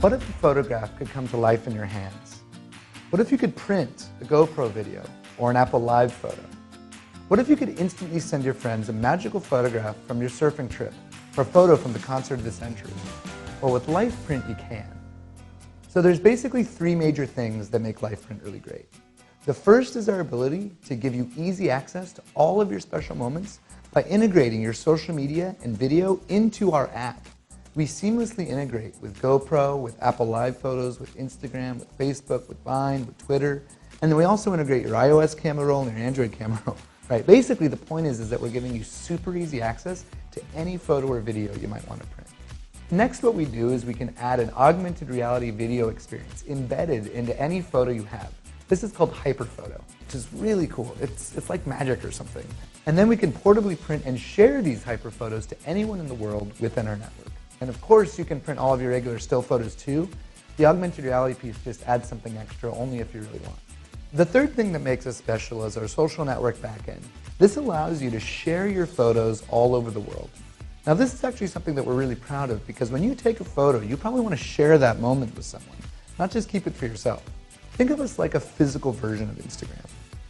What if a photograph could come to life in your hands? What if you could print a GoPro video or an Apple Live photo? What if you could instantly send your friends a magical photograph from your surfing trip or a photo from the concert of the century? Well, with LifePrint you can. So there's basically three major things that make LifePrint really great. The first is our ability to give you easy access to all of your special moments by integrating your social media and video into our app. We seamlessly integrate with GoPro, with Apple Live photos, with Instagram, with Facebook, with Vine, with Twitter, and then we also integrate your iOS camera roll and your Android camera roll. Right? Basically, the point is that we're giving you super easy access to any photo or video you might want to print. Next, what we do is we can add an augmented reality video experience embedded into any photo you have. This is called Hyperphoto, which is really cool. It's like magic or something. And then we can portably print and share these hyperphotos to anyone in the world within our network. And of course, you can print all of your regular still photos too. The augmented reality piece just adds something extra only if you really want. The third thing that makes us special is our social network backend. This allows you to share your photos all over the world. Now, this is actually something that we're really proud of because when you take a photo, you probably want to share that moment with someone, not just keep it for yourself. Think of us like a physical version of Instagram.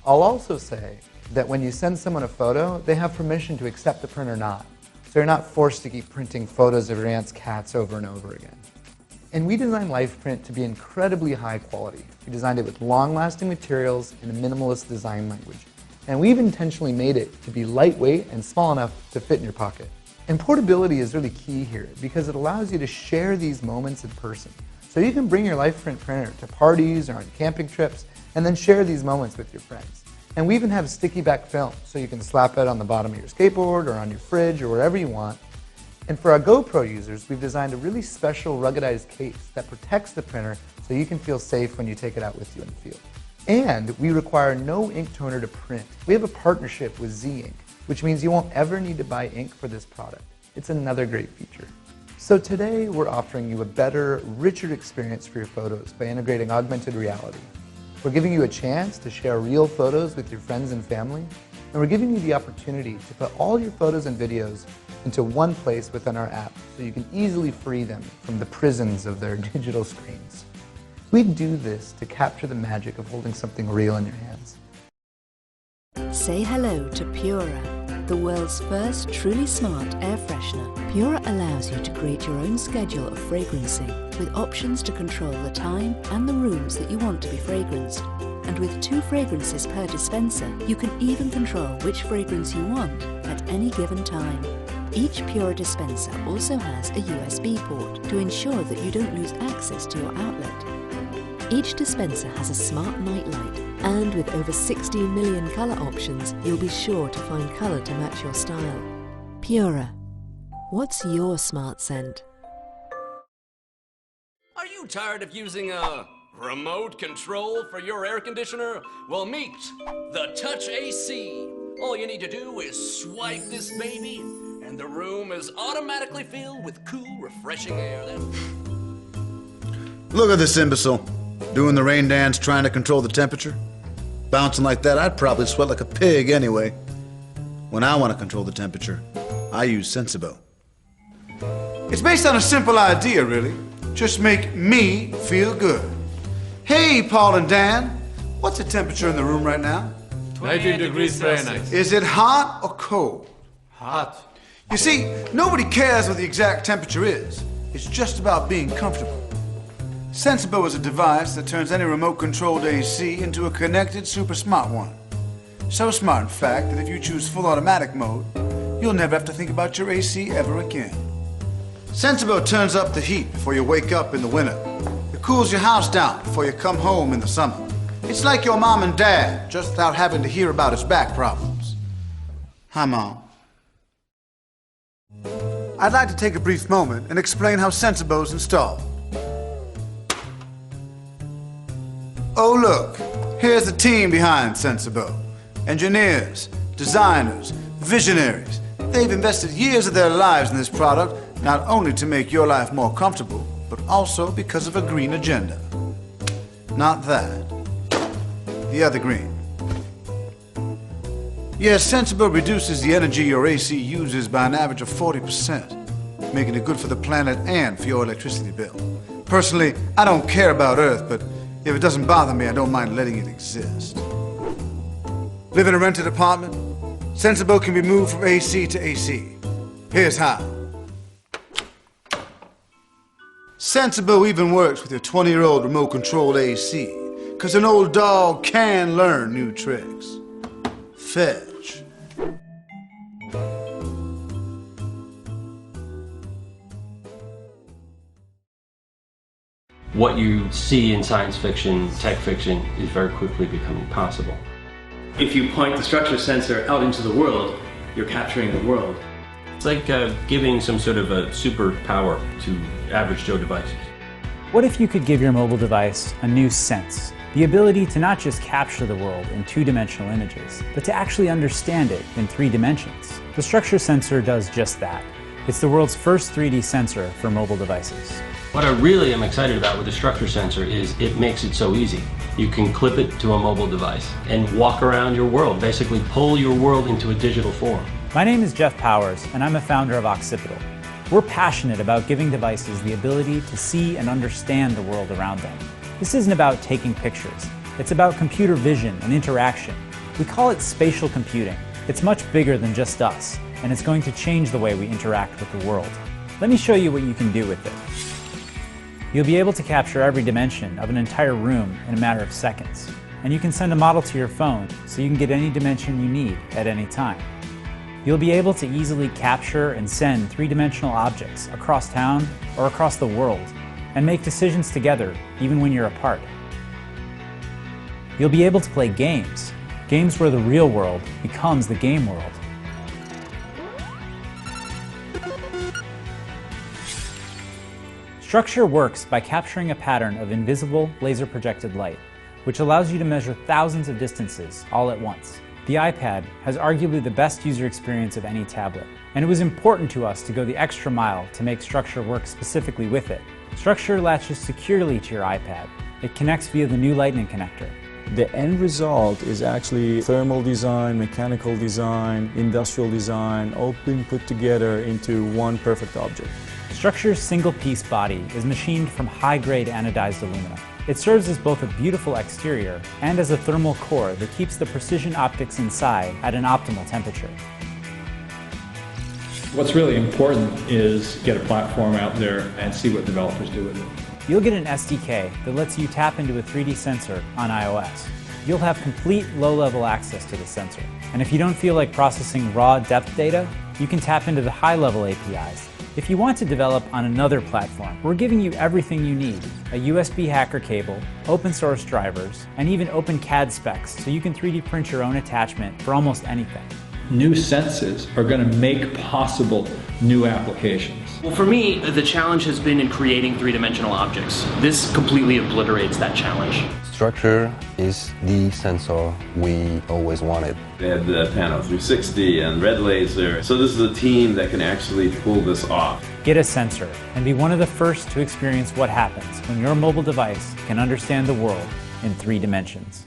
I'll also say that when you send someone a photo, they have permission to accept the print or not. So you're not forced to keep printing photos of your aunt's cats over and over again. And we designed LifePrint to be incredibly high quality. We designed it with long-lasting materials and a minimalist design language. And we've intentionally made it to be lightweight and small enough to fit in your pocket. And portability is really key here because it allows you to share these moments in person. So you can bring your LifePrint printer to parties or on camping trips and then share these moments with your friends. And we even have sticky back film, so you can slap it on the bottom of your skateboard or on your fridge or wherever you want. And for our GoPro users, we've designed a really special ruggedized case that protects the printer so you can feel safe when you take it out with you in the field. And we require no ink toner to print. We have a partnership with Z Ink, which means you won't ever need to buy ink for this product. It's another great feature. So today we're offering you a better, richer experience for your photos by integrating augmented reality. We're giving you a chance to share real photos with your friends and family, and we're giving you the opportunity to put all your photos and videos into one place within our app so you can easily free them from the prisons of their digital screens. We do this to capture the magic of holding something real in your hands. Say hello to Pura, the world's first truly smart air freshener. Pura allows you to create your own schedule of fragrancing with options to control the time and the rooms that you want to be fragranced. And with 2 fragrances per dispenser, you can even control which fragrance you want at any given time. Each Pura dispenser also has a USB port to ensure that you don't lose access to your outlet. Each dispenser has a smart night light, and with over 16 million colour options, you'll be sure to find colour to match your style. Pura. What's your smart scent? Are you tired of using a remote control for your air conditioner? Well, meet the Touch AC. All you need to do is swipe this baby, and the room is automatically filled with cool, refreshing air. Look at this imbecile. Doing the rain dance, trying to control the temperature. Bouncing like that, I'd probably sweat like a pig anyway. When I want to control the temperature, I use Sensibo. It's based on a simple idea, really. Just make me feel good. Hey, Paul and Dan, what's the temperature in the room right now? 19 degrees Fahrenheit. Is it hot or cold? Hot. You see, nobody cares what the exact temperature is. It's just about being comfortable. Sensibo is a device that turns any remote-controlled AC into a connected, super smart one. So smart, in fact, that if you choose full automatic mode, you'll never have to think about your AC ever again. Sensibo turns up the heat before you wake up in the winter. It cools your house down before you come home in the summer. It's like your mom and dad, just without having to hear about his back problems. Hi, Mom. I'd like to take a brief moment and explain how Sensibo's installed. Oh look, here's the team behind Sensibo. Engineers, designers, visionaries. They've invested years of their lives in this product, not only to make your life more comfortable, but also because of a green agenda. Not that. The other green. Yes, Sensibo reduces the energy your AC uses by an average of 40%, making it good for the planet and for your electricity bill. Personally, I don't care about Earth, but if it doesn't bother me, I don't mind letting it exist. Live in a rented apartment? Sensible can be moved from AC to AC. Here's how. Sensible even works with your 20-year-old remote-controlled AC, because an old dog can learn new tricks. Fetch. What you see in science fiction, tech fiction, is very quickly becoming possible. If you point the structure sensor out into the world, you're capturing the world. It's like giving some sort of a superpower to average Joe devices. What if you could give your mobile device a new sense? The ability to not just capture the world in two-dimensional images, but to actually understand it in 3 dimensions. The structure sensor does just that. It's the world's first 3D sensor for mobile devices. What I really am excited about with the structure sensor is it makes it so easy. You can clip it to a mobile device and walk around your world, basically pull your world into a digital form. My name is Jeff Powers, and I'm a founder of Occipital. We're passionate about giving devices the ability to see and understand the world around them. This isn't about taking pictures. It's about computer vision and interaction. We call it spatial computing. It's much bigger than just us, and it's going to change the way we interact with the world. Let me show you what you can do with it. You'll be able to capture every dimension of an entire room in a matter of seconds. And you can send a model to your phone so you can get any dimension you need at any time. You'll be able to easily capture and send 3-dimensional objects across town or across the world and make decisions together even when you're apart. You'll be able to play games, games where the real world becomes the game world. Structure works by capturing a pattern of invisible laser-projected light, which allows you to measure thousands of distances all at once. The iPad has arguably the best user experience of any tablet, and it was important to us to go the extra mile to make Structure work specifically with it. Structure latches securely to your iPad. It connects via the new Lightning connector. The end result is actually thermal design, mechanical design, industrial design, all being put together into one perfect object. Structure's single-piece body is machined from high-grade anodized aluminum. It serves as both a beautiful exterior and as a thermal core that keeps the precision optics inside at an optimal temperature. What's really important is get a platform out there and see what developers do with it. You'll get an SDK that lets you tap into a 3D sensor on iOS. You'll have complete low-level access to the sensor. And if you don't feel like processing raw depth data, you can tap into the high-level APIs. If you want to develop on another platform, we're giving you everything you need. A USB hacker cable, open source drivers, and even open CAD specs so you can 3D print your own attachment for almost anything. New senses are going to make possible new applications. Well, for me, the challenge has been in creating 3-dimensional objects. This completely obliterates that challenge. Structure is the sensor we always wanted. They had the panel 360 and red laser, so this is a team that can actually pull this off. Get a sensor and be one of the first to experience what happens when your mobile device can understand the world in 3 dimensions.